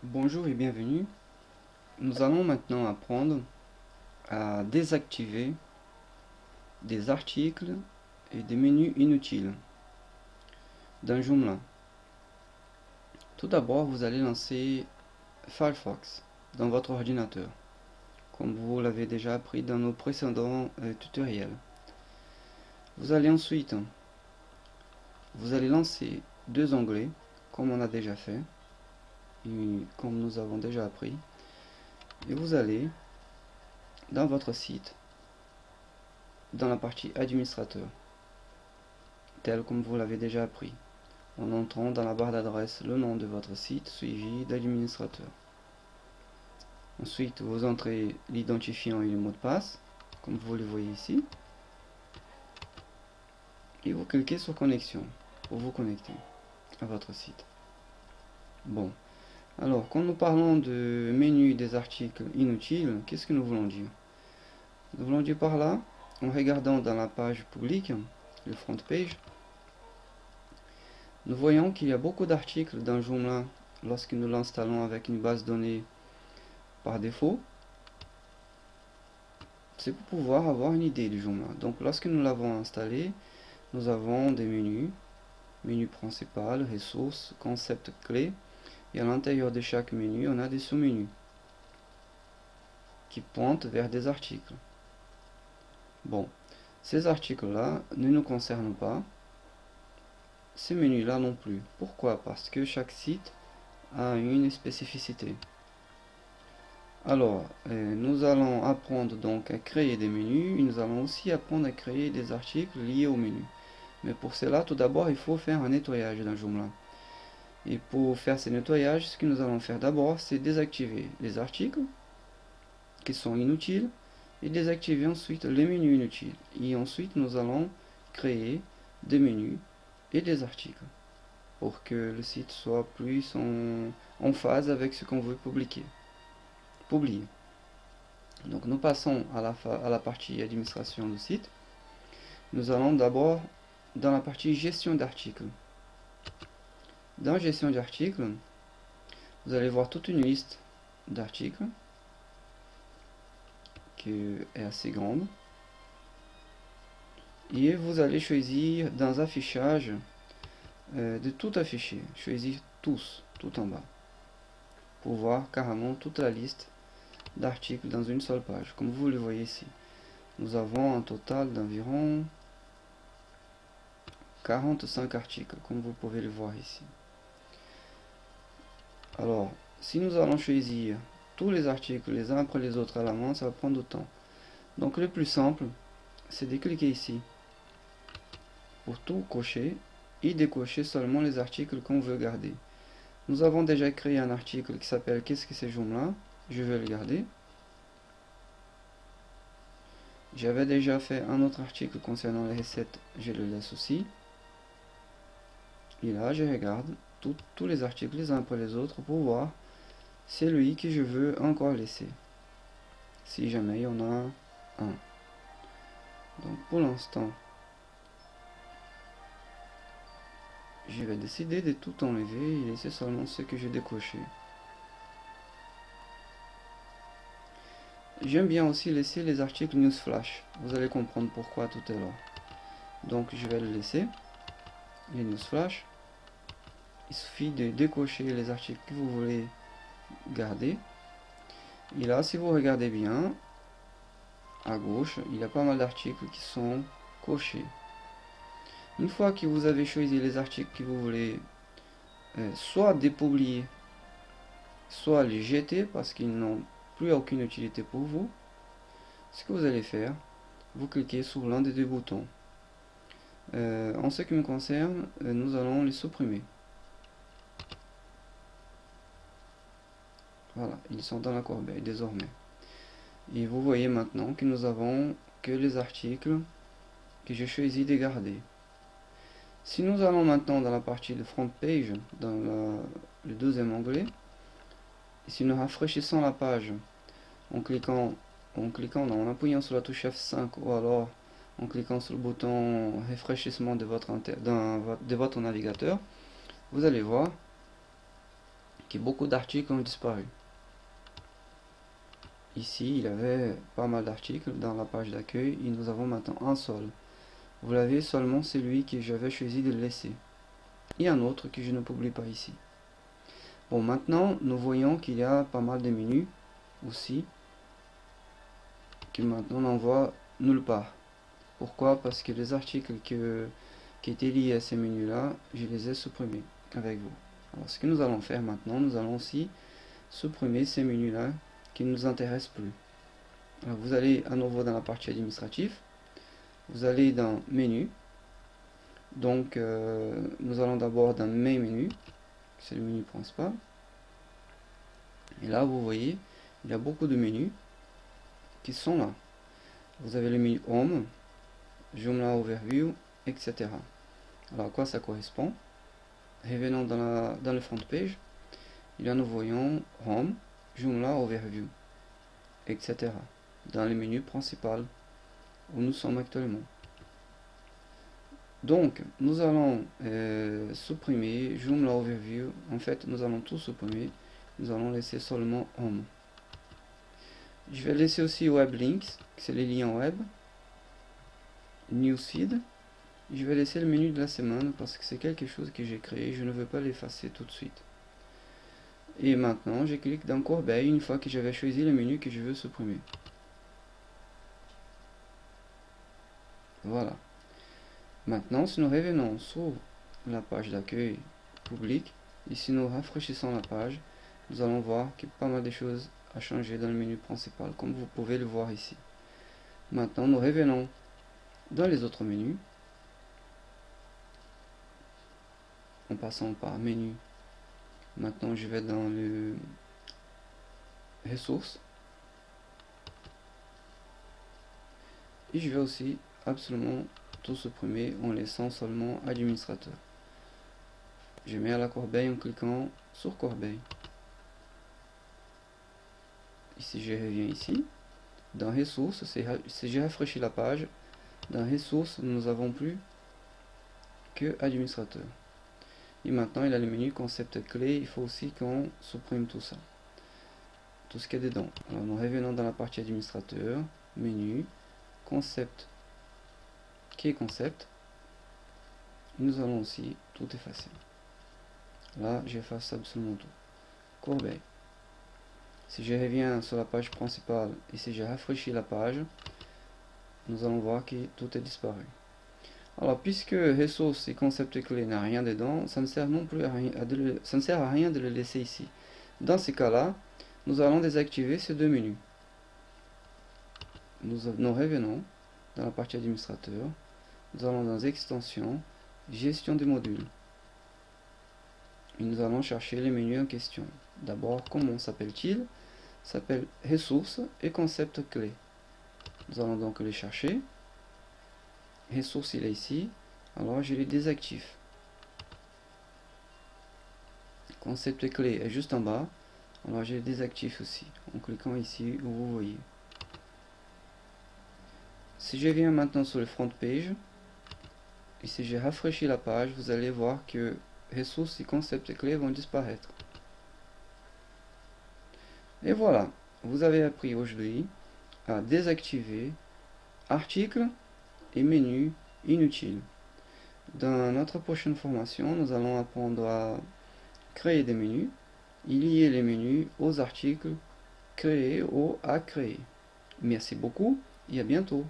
Bonjour et bienvenue. Nous allons maintenant apprendre à désactiver des articles et des menus inutiles dans Joomla. Tout d'abord, vous allez lancer Firefox dans votre ordinateur, comme vous l'avez déjà appris dans nos précédents tutoriels. Vous allez ensuite, vous allez lancer deux onglets, comme on a déjà fait, et comme nous avons déjà appris, et vous allez dans votre site, dans la partie administrateur, tel comme vous l'avez déjà appris, en entrant dans la barre d'adresse le nom de votre site suivi d'administrateur. Ensuite, vous entrez l'identifiant et le mot de passe, comme vous le voyez ici, et vous cliquez sur connexion pour vous connecter à votre site. Bon, alors quand nous parlons de menu des articles inutiles, qu'est-ce que nous voulons dire? Nous voulons dire par là, en regardant dans la page publique, le front page, nous voyons qu'il y a beaucoup d'articles dans Joomla lorsque nous l'installons avec une base de données par défaut. C'est pour pouvoir avoir une idée du Joomla. Donc lorsque nous l'avons installé, nous avons des menus, menu principal, ressources, concept clé, et à l'intérieur de chaque menu, on a des sous-menus qui pointent vers des articles. Bon, ces articles-là ne nous concernent pas, ces menus-là non plus. Pourquoi? Parce que chaque site a une spécificité. Alors, nous allons apprendre donc à créer des menus, et nous allons aussi apprendre à créer des articles liés au menu. Mais pour cela, tout d'abord, il faut faire un nettoyage dans Joomla. Et pour faire ce nettoyage, ce que nous allons faire d'abord, c'est désactiver les articles qui sont inutiles et désactiver ensuite les menus inutiles. Et ensuite, nous allons créer des menus et des articles pour que le site soit plus en phase avec ce qu'on veut publier. Donc nous passons à la partie administration du site. Nous allons d'abord dans la partie gestion d'articles. Dans gestion d'articles, vous allez voir toute une liste d'articles qui est assez grande. Et vous allez choisir dans affichage de tout afficher. Choisir tous, tout en bas. Pour voir carrément toute la liste d'articles dans une seule page, comme vous le voyez ici. Nous avons un total d'environ 45 articles, comme vous pouvez le voir ici. Alors, si nous allons choisir tous les articles les uns après les autres à la main, ça va prendre du temps. Donc le plus simple, c'est de cliquer ici pour tout cocher et décocher seulement les articles qu'on veut garder. Nous avons déjà créé un article qui s'appelle Qu'est-ce que c'est Joomla? Je vais le garder. J'avais déjà fait un autre article concernant les recettes, je le laisse aussi. Et là, je regarde tous les articles les uns après les autres pour voir celui que je veux encore laisser. Si jamais il y en a un. Donc pour l'instant, je vais décider de tout enlever et laisser seulement ce que j'ai décoché. J'aime bien aussi laisser les articles Newsflash. Vous allez comprendre pourquoi tout à l'heure. Donc je vais le laisser, les Newsflash. Il suffit de décocher les articles que vous voulez garder. Et là, si vous regardez bien, à gauche, il y a pas mal d'articles qui sont cochés. Une fois que vous avez choisi les articles que vous voulez soit dépublier, soit les jeter parce qu'ils n'ont plus aucune utilité pour vous, ce que vous allez faire, vous cliquez sur l'un des deux boutons. En ce qui me concerne, nous allons les supprimer. Voilà, ils sont dans la corbeille désormais. Et vous voyez maintenant que nous avons que les articles que j'ai choisi de garder. Si nous allons maintenant dans la partie de front page, dans le deuxième onglet, et si nous rafraîchissons la page en en appuyant sur la touche F5 ou alors en cliquant sur le bouton rafraîchissement de votre navigateur, vous allez voir que beaucoup d'articles ont disparu. Ici, il y avait pas mal d'articles dans la page d'accueil et nous avons maintenant un seul. Vous l'avez seulement celui que j'avais choisi de laisser. Et un autre que je ne publie pas ici. Bon, maintenant, nous voyons qu'il y a pas mal de menus aussi, que maintenant on n'en voit nulle part. Pourquoi? Parce que les articles qui étaient liés à ces menus-là, je les ai supprimés avec vous. Alors, ce que nous allons faire maintenant, nous allons aussi supprimer ces menus-là qui ne nous intéressent plus. Alors, vous allez à nouveau dans la partie administrative, vous allez dans Menu. Donc, nous allons d'abord dans Main Menu, c'est le menu principal. Et là, vous voyez, il y a beaucoup de menus qui sont là. Vous avez le menu Home, Joomla Overview, etc. Alors, à quoi ça correspond? Revenons dans le front page. Et là, nous voyons Home, Joomla Overview, etc. dans le menu principal où nous sommes actuellement. Donc, nous allons supprimer Joomla Overview. En fait, nous allons tout supprimer. Nous allons laisser seulement Home. Je vais laisser aussi Web Links, c'est les liens web. Newsfeed. Je vais laisser le menu de la semaine parce que c'est quelque chose que j'ai créé. Je ne veux pas l'effacer tout de suite. Et maintenant, je clique dans Corbeille une fois que j'avais choisi le menu que je veux supprimer. Voilà. Maintenant, si nous revenons sur la page d'accueil public, et si nous rafraîchissons la page, nous allons voir que pas mal de choses ont changé dans le menu principal, comme vous pouvez le voir ici. Maintenant, nous revenons dans les autres menus, en passant par menu. Maintenant, je vais dans le ressources, et je vais aussi absolument tout supprimer en laissant seulement administrateur. Je mets à la corbeille en cliquant sur corbeille. Ici, je reviens ici. Dans ressources, si j'ai rafraîchi la page, dans ressources, nous n'avons plus que administrateur. Et maintenant, il y a le menu concept clé. Il faut aussi qu'on supprime tout ça. Tout ce qui est dedans. Alors, nous revenons dans la partie administrateur, menu, concept, qui est concept. Nous allons aussi tout effacer. Là, j'efface absolument tout. Corbeille. Si je reviens sur la page principale et si je rafraîchis la page, nous allons voir que tout est disparu. Alors, puisque ressources et concept clé n'a rien dedans, ça ne sert non plus à rien, ça ne sert à rien de le laisser ici. Dans ces cas-là, nous allons désactiver ces deux menus. Nous revenons dans la partie administrateur. Nous allons dans extensions, gestion des modules. Et nous allons chercher les menus en question. D'abord, comment s'appelle-t-il? S'appelle ressources et concept clé. Nous allons donc les chercher. Ressources, il est ici. Alors, je les désactive. Concept clé est juste en bas. Alors, je les désactive aussi. En cliquant ici où vous voyez. Si je viens maintenant sur le front page, et si je rafraîchis la page, vous allez voir que ressources et concept clé vont disparaître. Et voilà, vous avez appris aujourd'hui à désactiver articles et menus inutiles. Dans notre prochaine formation, nous allons apprendre à créer des menus et lier les menus aux articles créés ou à créer. Merci beaucoup et à bientôt.